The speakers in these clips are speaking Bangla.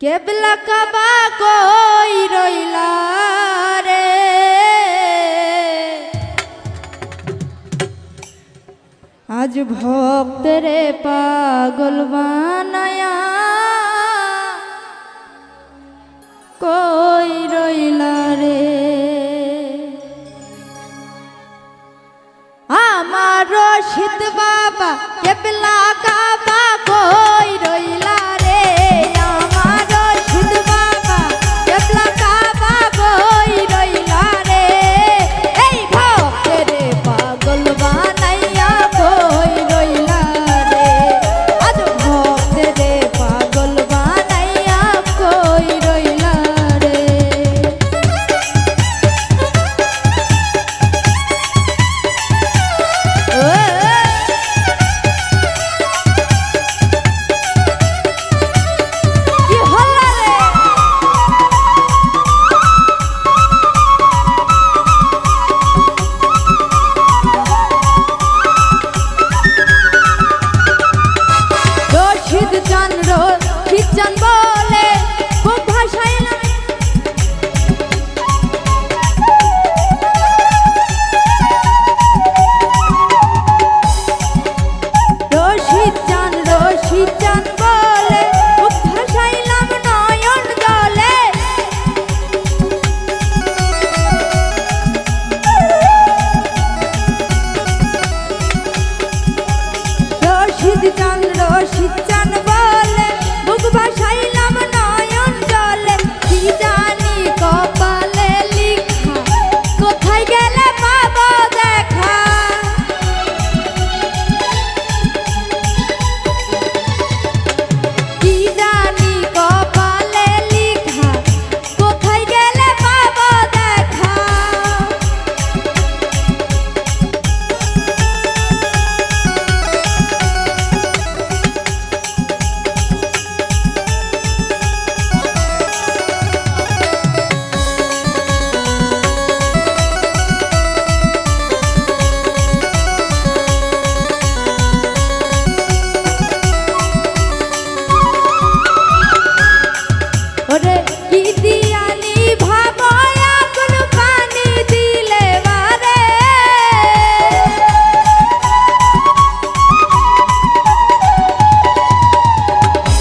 কেবলা কাবা কই রইলা রে, আজ ভক্তরে পাগল বানায়া কই রইলা রে। আমার রশিদ বাবা কেবলা কাবা কই রইলা রে, আমার রশিদ বাবা কেবলা কাবা কই রইলা রে। এই ভক্তরে পাগল বানাইয়া কই রইলা রে, আজ ভক্তরে পাগল বানাইয়া কই রইলা রে। খ্রিস্টান বলে খুব ভাষায় রশিদ চান বলে খুব ভাষাইলাম নয়ন জলে। রশিদ চান বলে বুক ভাসাইলাম নয়ন জলে, কি জানি কপালে লিখা কোথায় গেলে পাবো দেখা। কি জানি কপালে লিখা কোথায় গেলে পাবো দেখা। ওরে কি দিয়ানি ভাবো আগুন পানি দিলে বারে,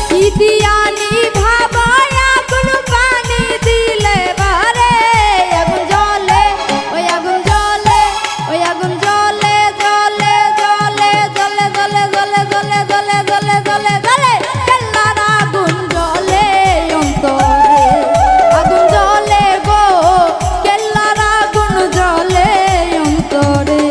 কি দিয়ানি ভাবো আগুন পানি দিলে বারে। আগুন জ্বলে ওই আগুন জ্বলে, ওই আগুন জ্বলে জ্বলে জ্বলে জ্বলে জ্বলে জ্বলে জ্বলে জ্বলে জ্বলে জ্বলে জ্বলে কেল্লার আগুন জ্বলে অন্তরে, আগুন জ্বলে গো কেল্লার আগুন জ্বলে অন্তরে।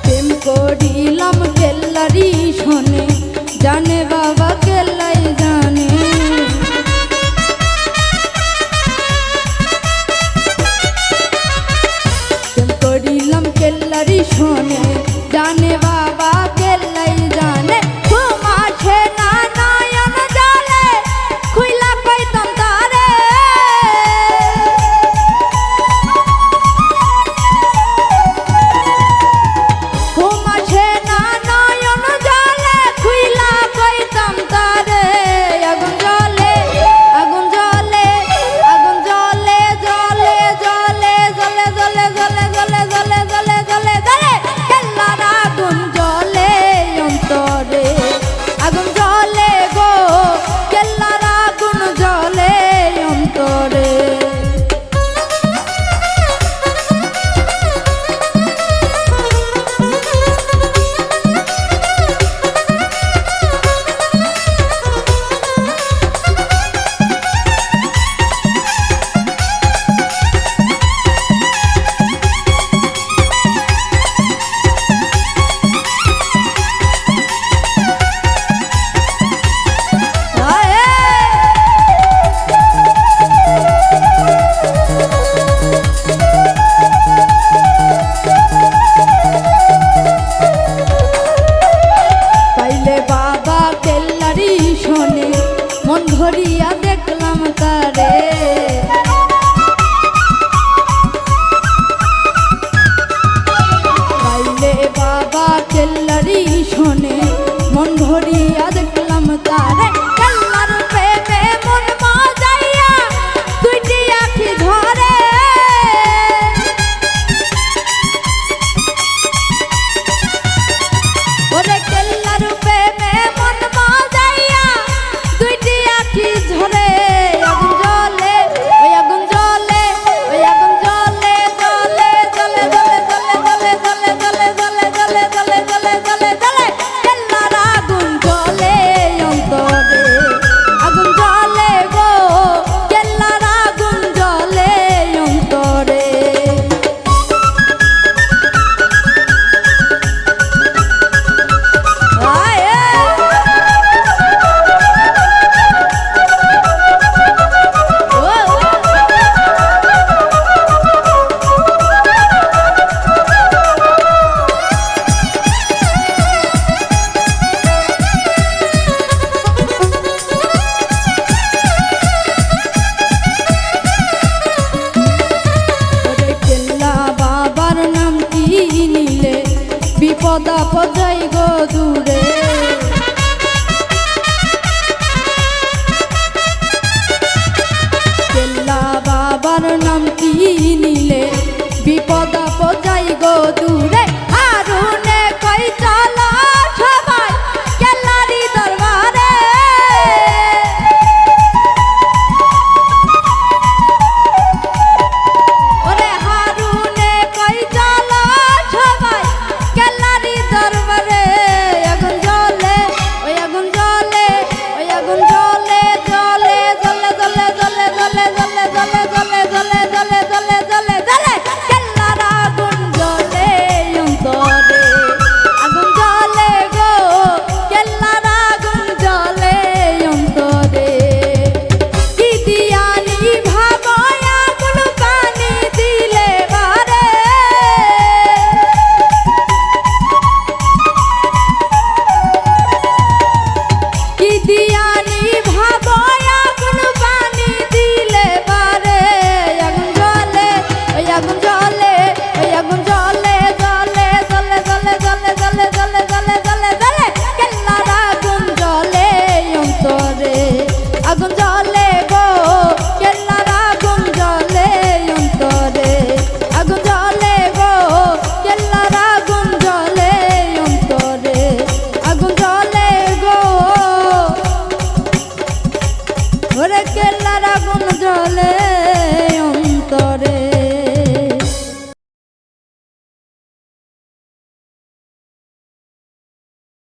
প্রেম করিলাম কেল্লারি শোনে, জানে বাবা কেল্লাই জানে। প্রেম করিলাম কেল্লারি শোনে, জানে বাবা কেল্লাই জানে। ঘুম আসে না নয়ন জলে খুইলা কইতাম তারে, ঘুম আসে না নয়ন জলে খুইলা কইতাম তারে। আগুন জ্বলে আগুন জ্বলে আগুন জ্বলে জ্বলে জ্বলে জ্বলে জ্বলে জ্বলে জ্বলে জ্বলে জ্বলে জ্বলে জ্বলে কেল্লার আগুন কেল্লারি শোনে মন ভরিয়া দেখলাম তারে কেল্লার প্রেমে মন মজাইয়া দুইটি আখি ধরে ওরে কেল্লার প্রেমে মন মজাইয়া দুইটি আখি ঝরে আগুন জ্বলে ওই আগুন জ্বলে ওই আগুন জ্বলে জ্বলে জ্বলে জ্বলে জ্বলে জ্বলে জ্বলে জ্বলে জ্বলে জ্বলে জ্বলে জ্বলে জ্বলে কেল্লার আগুন জ্বলে অন্তরে আগুন জ্বলে গো কেল্লার আগুন জ্বলে অন্তরে বিপদা পজাই গো দূরে কেল্লা বাবার নাম কি নিলে বিপদা পজাই গো দূরে হারুনে কই চলো সবাই কেল্লারি দরবারে ওরে হারুনে কই চলো সবাই কেল্লারি দরবারে আগুন জ্বলে ওই আগুন জ্বলে ওই আগুন জ্বলে জ্বলে জ্বলে জ্বলে জ্বলে জ্বলে জ্বলে জ্বলে জ্বলে জ্বলে জ্বলে জ্বলে জ্বলে জ্বলে কেল্লার আগুন জ্বলে অন্তরে আগুন জ্বলে গো কেল্লার আগুন জ্বলে অন্তরে কি দিয়ানি ভাবো আগুন পানি দিলে বারে কি দিয়ানি ভাবো আগুন পানি দিলে বারে আগুন জ্বলে ওই আগুন জ্বলে ওই আগুন জ্বলে জ্বলে জ্বলে জ্বলে জ্বলে জ্বলে জ্বলে জ্বলে জ্বলে জ্বলে কেল্লার আগুন জ্বলে অন্তরে আগুন জ্বলে গো কেল্লার আগুন জ্বলে অন্তরে আগুন জ্বলে গো কেল্লার আগুন জ্বলে অন্তরে আগুন জ্বলে গো ওরে কেল্লার আগুন জ্বলে